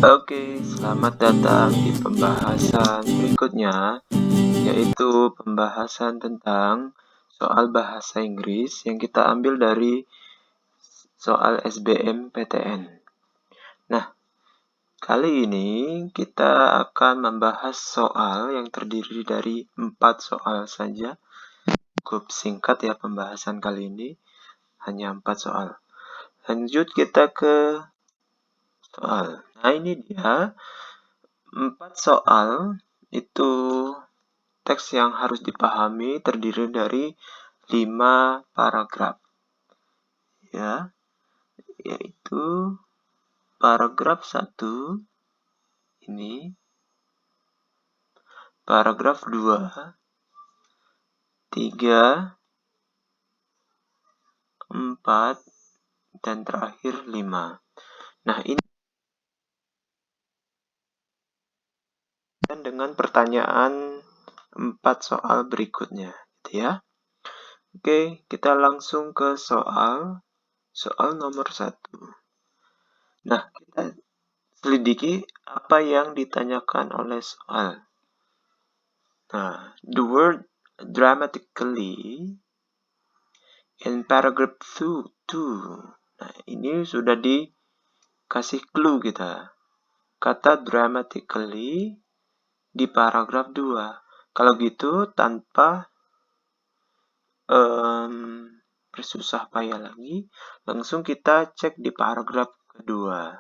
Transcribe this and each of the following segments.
Oke, selamat datang di pembahasan berikutnya, yaitu pembahasan tentang soal bahasa Inggris yang kita ambil dari soal SBMPTN. Nah, kali ini kita akan membahas soal yang terdiri dari 4 soal saja. Cukup singkat ya pembahasan kali ini, hanya 4 soal. Lanjut kita ke soal. Nah, ini dia 4 soal itu teks yang harus dipahami terdiri dari 5 paragraf. Ya, yaitu paragraf 1 ini, paragraf 2, 3, 4, dan terakhir 5. Nah, ini dengan pertanyaan 4 soal berikutnya, gitu ya. Oke, kita langsung ke soal nomor 1. Nah, kita selidiki apa yang ditanyakan oleh soal. Nah, the word dramatically in paragraph 2. Nah, ini sudah dikasih clue kita. Kata dramatically di paragraf 2. Kalau gitu, tanpa bersusah payah lagi, langsung kita cek di paragraf kedua.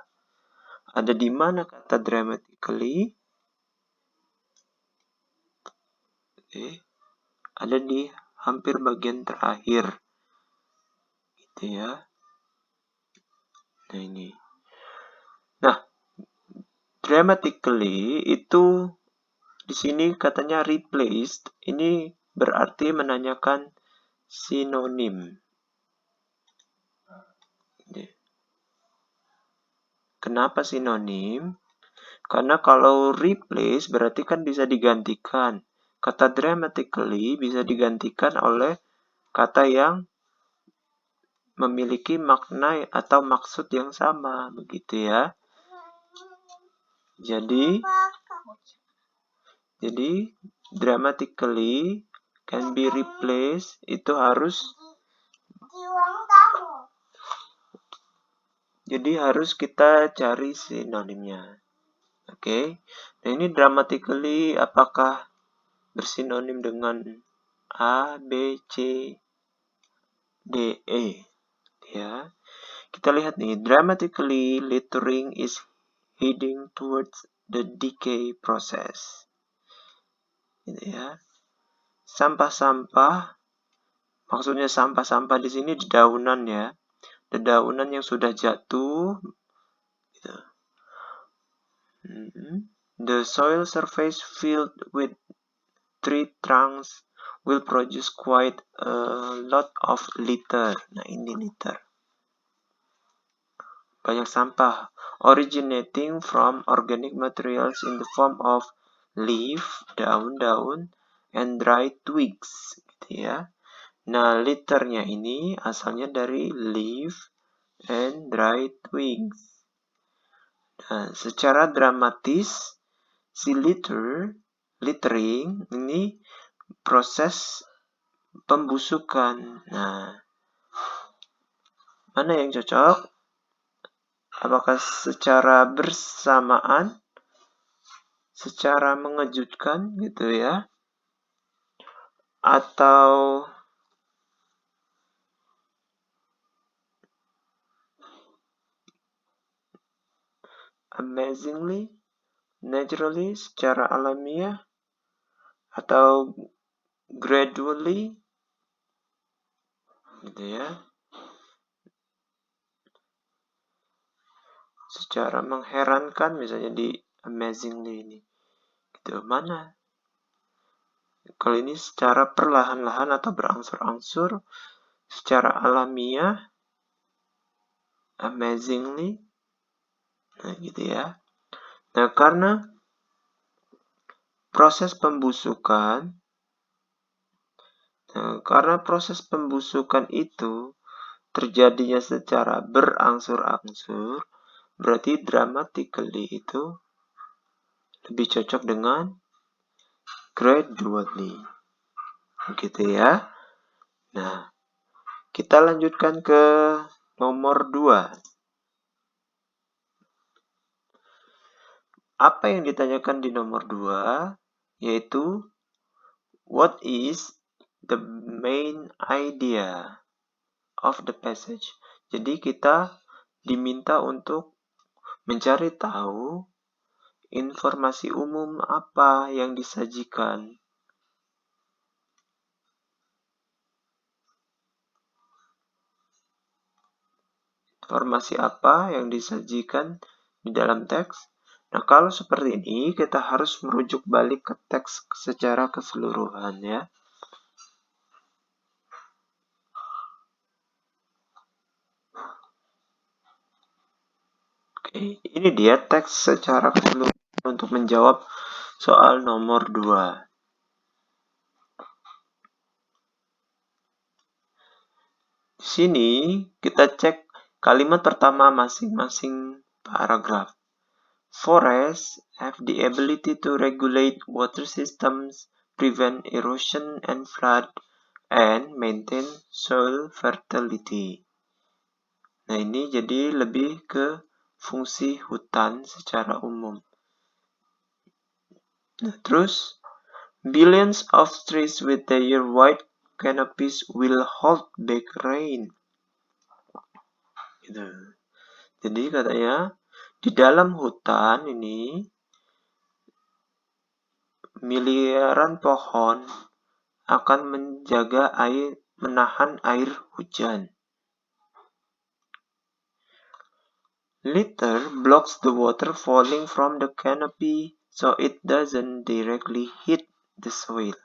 Ada di mana kata dramatically? Ada di hampir bagian terakhir, gitu ya. Nah, ini. Nah, dramatically itu di sini katanya replaced. Ini berarti menanyakan sinonim. Kenapa sinonim? Karena kalau replace berarti kan bisa digantikan. Kata dramatically bisa digantikan oleh kata yang memiliki makna atau maksud yang sama, begitu ya. Jadi dramatically can be replaced itu harus kita cari sinonimnya. Oke. Nah, ini dramatically apakah bersinonim dengan A, B, C, D, E? Ya. Kita lihat nih, dramatically littering is heading towards the decay process. Gitu ya. Sampah-sampah, maksudnya sampah-sampah di sini dedaunan ya. Dedaunan yang sudah jatuh. Gitu. The soil surface filled with tree trunks will produce quite a lot of litter. Nah, ini litter. Banyak sampah originating from organic materials in the form of leaf, daun-daun, and dry twigs, gitu ya. Nah, litternya ini asalnya dari leaf and dry twigs. Nah, secara dramatis, si littering ini proses pembusukan. Nah, mana yang cocok? Apakah secara bersamaan, secara mengejutkan gitu ya, atau amazingly, naturally, secara alamiah, atau gradually, gitu ya, secara mengherankan, misalnya di amazingly ini, gitu. Mana? Kalau ini secara perlahan-lahan atau berangsur-angsur, secara alamiah, amazingly, nah gitu ya. Nah, karena proses pembusukan itu terjadinya secara berangsur-angsur, Berarti dramatically itu lebih cocok dengan gradually. Begitu ya. Nah, kita lanjutkan ke nomor 2. Apa yang ditanyakan di nomor 2? Yaitu, what is the main idea of the passage? Jadi kita diminta untuk mencari tahu informasi umum apa yang disajikan. Informasi apa yang disajikan di dalam teks? Nah, kalau seperti ini, kita harus merujuk balik ke teks secara keseluruhan ya. Oke, ini dia teks secara keseluruhan untuk menjawab soal nomor 2. Di sini kita cek kalimat pertama masing-masing paragraf. Forests have the ability to regulate water systems, prevent erosion and flood, and maintain soil fertility. Nah, ini jadi lebih ke fungsi hutan secara umum. Nah, terus, billions of trees with their white canopies will hold back rain. Gitu. Jadi katanya, di dalam hutan ini, miliaran pohon akan menjaga air, menahan air hujan. Litter blocks the water falling from the canopy so it doesn't directly hit the soil.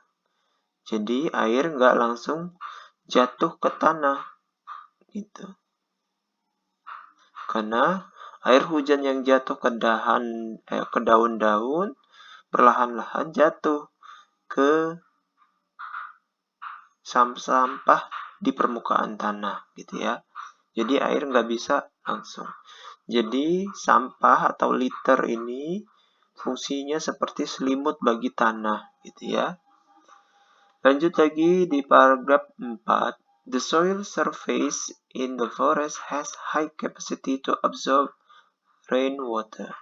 Jadi air nggak langsung jatuh ke tanah, gitu. Karena air hujan yang jatuh ke daun-daun perlahan-lahan jatuh ke sampah di permukaan tanah, gitu ya. Jadi air nggak bisa langsung. Jadi sampah atau litter ini fungsinya seperti selimut bagi tanah, gitu ya. Lanjut lagi di paragraf 4. The soil surface in the forest has high capacity to absorb rainwater.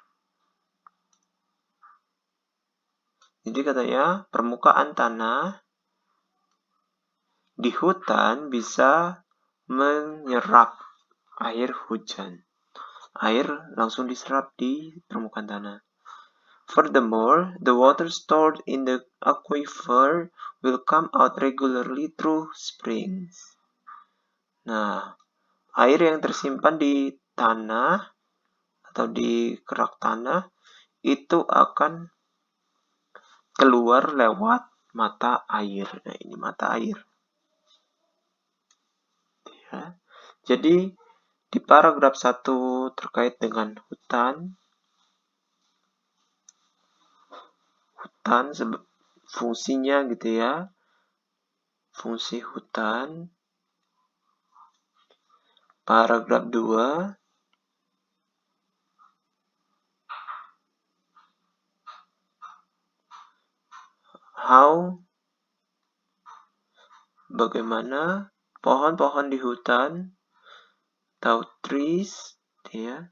Jadi katanya permukaan tanah di hutan bisa menyerap air hujan. Air langsung diserap di permukaan tanah. Furthermore, the water stored in the aquifer will come out regularly through springs. Nah, air yang tersimpan di tanah atau di kerak tanah itu akan keluar lewat mata air. Nah, ini mata air. Ya. Jadi, di paragraf 1 terkait dengan hutan fungsinya gitu ya. Fungsi hutan. Paragraf 2 bagaimana pohon-pohon di hutan atau trees ya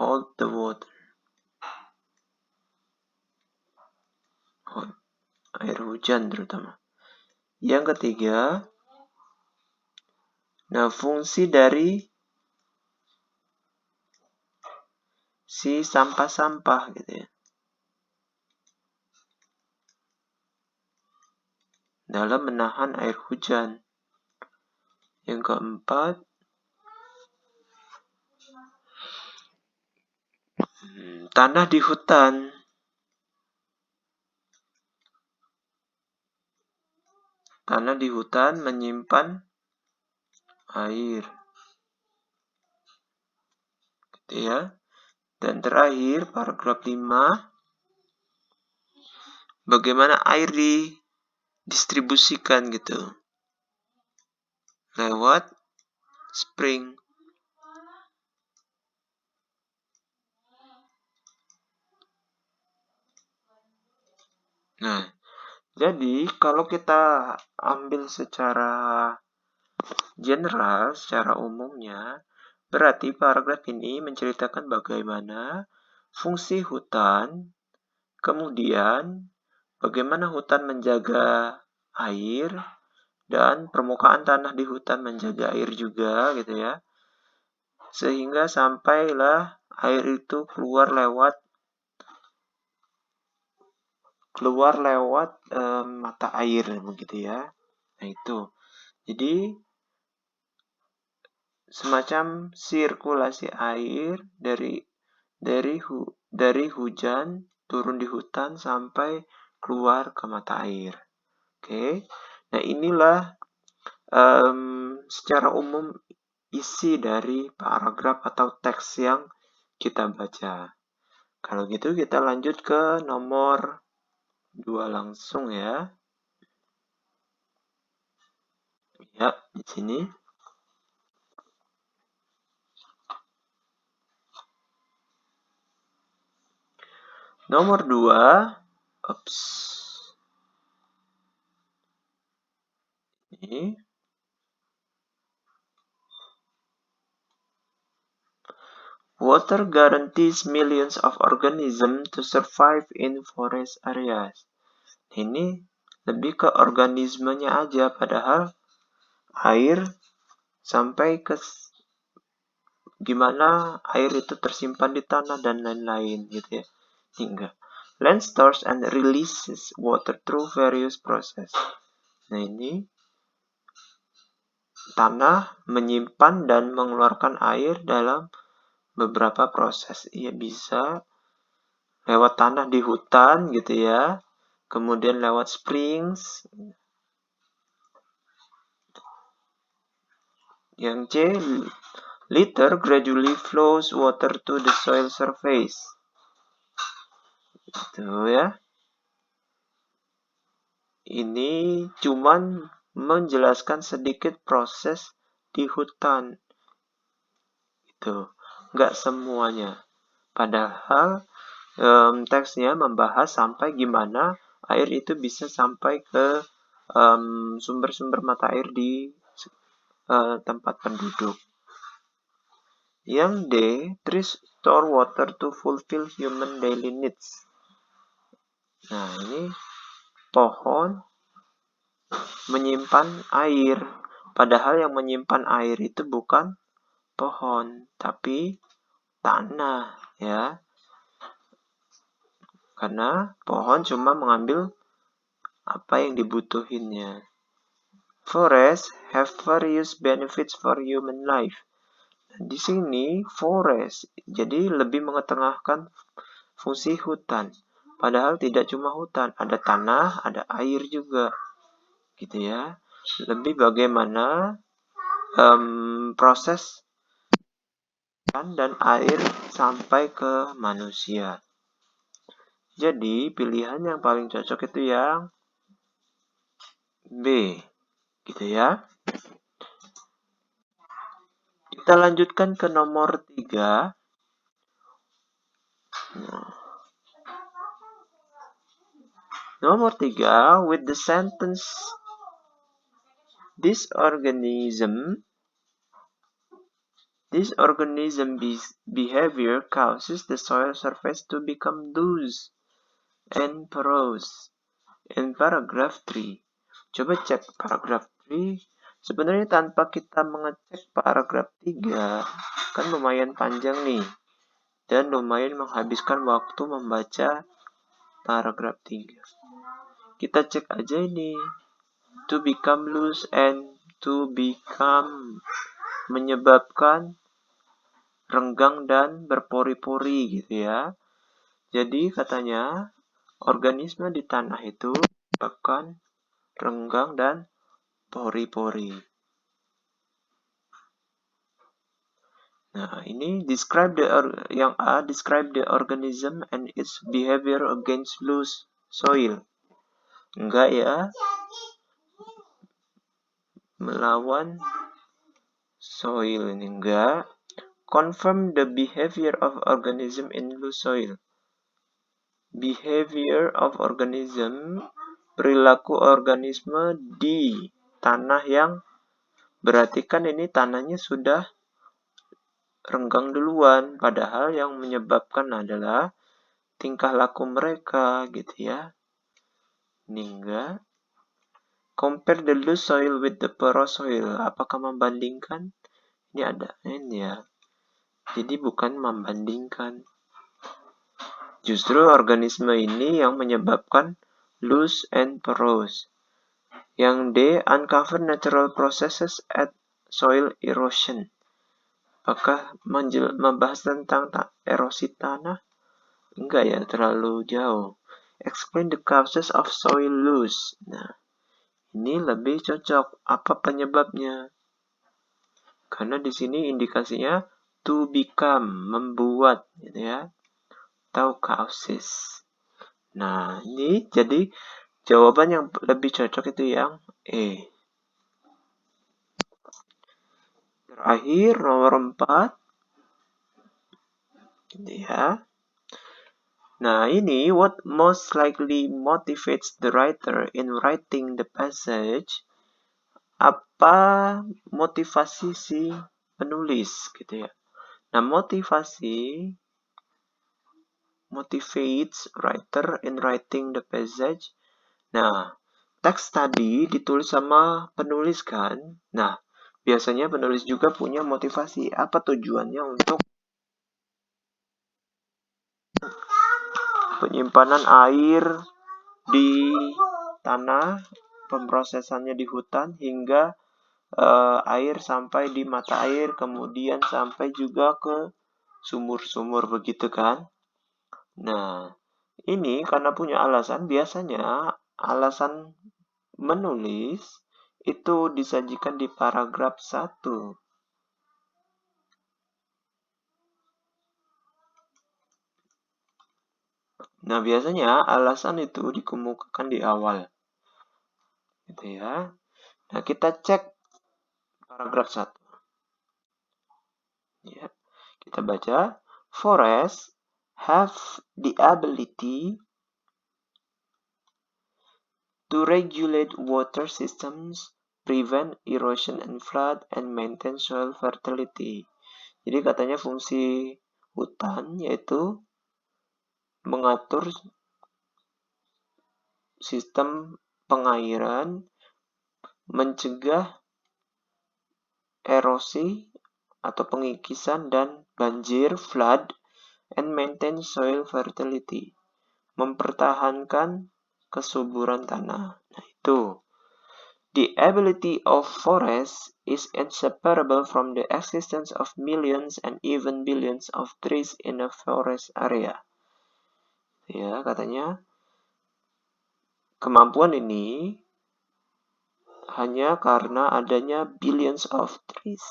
hold the water, air hujan terutama. Yang ketiga, nah fungsi dari si sampah-sampah gitu ya dalam menahan air hujan. Yang keempat, tanah di hutan. Tanah di hutan menyimpan air. Gitu ya. Dan terakhir, paragraf 5. Bagaimana air didistribusikan gitu. Lewat spring. Nah, jadi kalau kita ambil secara general, secara umumnya, berarti paragraf ini menceritakan bagaimana fungsi hutan, kemudian bagaimana hutan menjaga air, dan permukaan tanah di hutan menjaga air juga gitu ya. Sehingga sampailah air itu keluar lewat mata air begitu ya. Nah itu. Jadi semacam sirkulasi air dari hujan turun di hutan sampai keluar ke mata air. Oke. Nah, inilah secara umum isi dari paragraf atau teks yang kita baca. Kalau gitu kita lanjut ke nomor 2 langsung ya. Ya, di sini. Nomor 2. Ini. Water guarantees millions of organisms to survive in forest areas. Ini lebih ke organismenya aja, padahal air sampai ke gimana air itu tersimpan di tanah dan lain-lain gitu ya. Hingga land stores and releases water through various process. Nah ini tanah menyimpan dan mengeluarkan air dalam beberapa proses. Ia bisa lewat tanah di hutan gitu ya. Kemudian lewat springs. Yang C, litter gradually flows water to the soil surface. Itu ya. Ini cuman menjelaskan sedikit proses di hutan. Itu nggak semuanya. Padahal teksnya membahas sampai gimana air itu bisa sampai ke sumber-sumber mata air di tempat penduduk. Yang D, trees store water to fulfill human daily needs. Nah, ini pohon menyimpan air. Padahal yang menyimpan air itu bukan pohon, tapi tanah ya. Karena pohon cuma mengambil apa yang dibutuhinnya. Forests have various benefits for human life. Di sini forest jadi lebih mengetengahkan fungsi hutan. Padahal tidak cuma hutan, ada tanah, ada air juga. Gitu ya. Lebih bagaimana proses dan air sampai ke manusia. Jadi pilihan yang paling cocok itu yang B. Gitu ya. Kita lanjutkan ke nomor 3. Nomor 3, with the sentence this organism behavior causes the soil surface to become loose and porous. In paragraph 3. Coba cek paragraph 3. Sebenarnya tanpa kita mengecek paragraph 3, kan lumayan panjang nih. Dan lumayan menghabiskan waktu membaca paragraph 3. Kita cek aja ini. To become loose and to become menyebabkan renggang dan berpori-pori gitu ya. Jadi katanya organisme di tanah itu menyebabkan renggang dan pori-pori. Nah, ini describe yang A, describe the organism and its behavior against loose soil. Enggak ya. Melawan soil ini enggak. Confirm the behavior of organism in loose soil. Behavior of organism, perilaku organisme di tanah yang berarti kan ini tanahnya sudah renggang duluan, padahal yang menyebabkan adalah tingkah laku mereka gitu ya. Ini enggak. Compare the loose soil with the porous soil. Apakah membandingkan? Ini ada ini ya. Jadi bukan membandingkan. Justru organisme ini yang menyebabkan loose and porous. Yang D, uncover natural processes at soil erosion. Apakah membahas tentang erosi tanah? Enggak ya, terlalu jauh. Explain the causes of soil loose. Nah, ini lebih cocok. Apa penyebabnya? Karena di sini indikasinya to become, membuat, gitu ya. Atau causes. Nah, ini jadi jawaban yang lebih cocok itu yang E. Terakhir, nomor 4. Gitu ya. Nah, ini what most likely motivates the writer in writing the passage. Apa motivasi si penulis gitu ya. Nah, motivates writer in writing the passage. Nah, teks tadi ditulis sama penulis kan. Nah, biasanya penulis juga punya motivasi. Apa tujuannya untuk penyimpanan air di tanah, pemrosesannya di hutan, hingga air sampai di mata air, kemudian sampai juga ke sumur-sumur begitu kan. Nah, ini karena punya alasan, biasanya alasan menulis itu disajikan di paragraf 1. Nah, biasanya alasan itu dikemukakan di awal. Gitu ya. Nah, kita cek paragraf 1. Ya, kita baca, forests have the ability to regulate water systems, prevent erosion and flood, and maintain soil fertility. Jadi katanya fungsi hutan yaitu mengatur sistem pengairan, mencegah erosi atau pengikisan dan banjir, flood, and maintain soil fertility. Mempertahankan kesuburan tanah. Nah, itu. The ability of forests is inseparable from the existence of millions and even billions of trees in a forest area. Ya, katanya kemampuan ini hanya karena adanya billions of trees.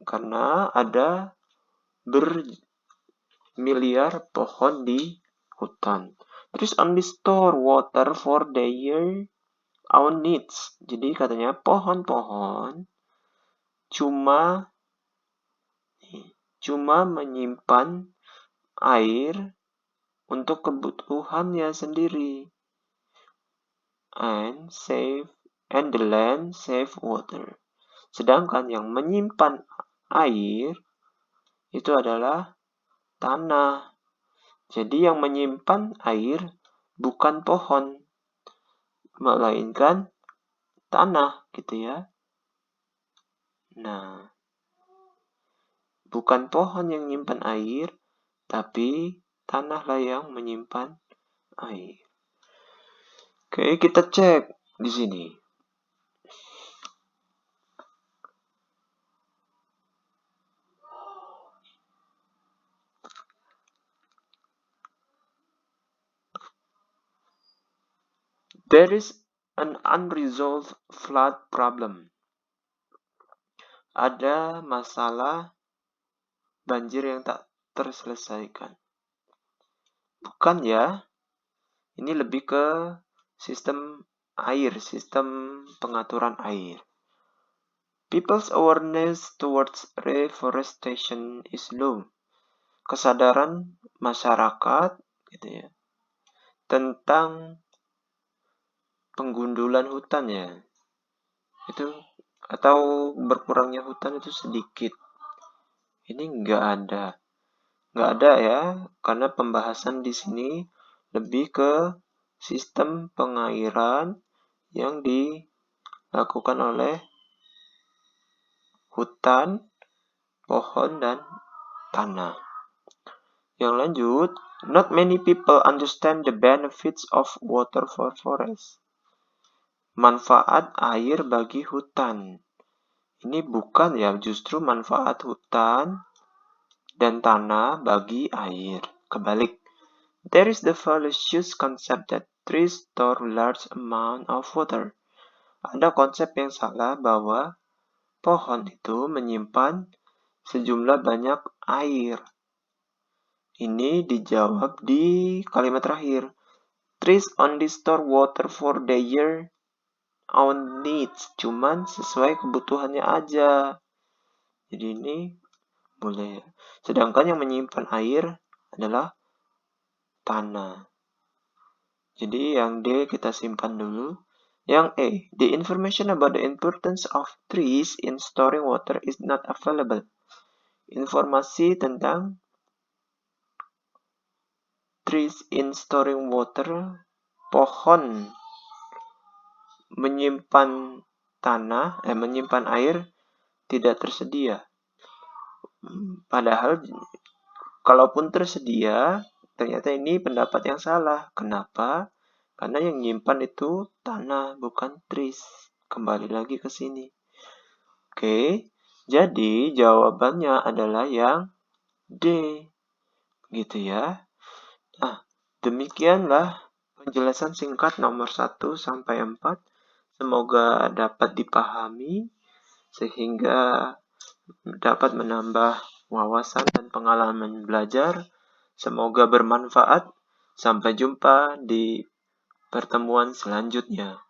Karena ada bermiliar pohon di hutan. Trees only store water for their own needs. Jadi katanya pohon-pohon cuma menyimpan air untuk kebutuhannya sendiri. And the land save water. Sedangkan yang menyimpan air itu adalah tanah. Jadi yang menyimpan air bukan pohon, melainkan tanah gitu ya. Nah, bukan pohon yang menyimpan air, tapi tanahlah yang menyimpan air. Oke, kita cek di sini. There is an unresolved flood problem. Ada masalah banjir yang tak terselesaikan. Bukan ya, ini lebih ke sistem air, sistem pengaturan air. People's awareness towards reforestation is low. Kesadaran masyarakat gitu ya tentang penggundulan hutan ya itu atau berkurangnya hutan itu sedikit. Ini nggak ada ya, karena pembahasan di sini lebih ke sistem pengairan yang dilakukan oleh hutan, pohon, dan tanah. Yang lanjut, not many people understand the benefits of water for forests. Manfaat air bagi hutan. Ini bukan ya, justru manfaat hutan dan tanah bagi air. Kebalik. There is the fallacious concept that trees store large amount of water. Ada konsep yang salah bahwa pohon itu menyimpan sejumlah banyak air. Ini dijawab di kalimat terakhir. Trees only store water for their own needs. Cuman sesuai kebutuhannya aja. Jadi ini boleh. Sedangkan yang menyimpan air adalah tanah. Jadi yang D kita simpan dulu. Yang E, the information about the importance of trees in storing water is not available. Informasi tentang trees in storing water, pohon menyimpan menyimpan air tidak tersedia. Padahal kalaupun tersedia, ternyata ini pendapat yang salah. Kenapa? Karena yang menyimpan itu tanah, bukan trees. Kembali lagi ke sini. Oke, jadi jawabannya adalah yang D. Gitu ya. Nah, demikianlah penjelasan singkat nomor 1 sampai 4. Semoga dapat dipahami sehingga dapat menambah wawasan dan pengalaman belajar. Semoga bermanfaat. Sampai jumpa di pertemuan selanjutnya.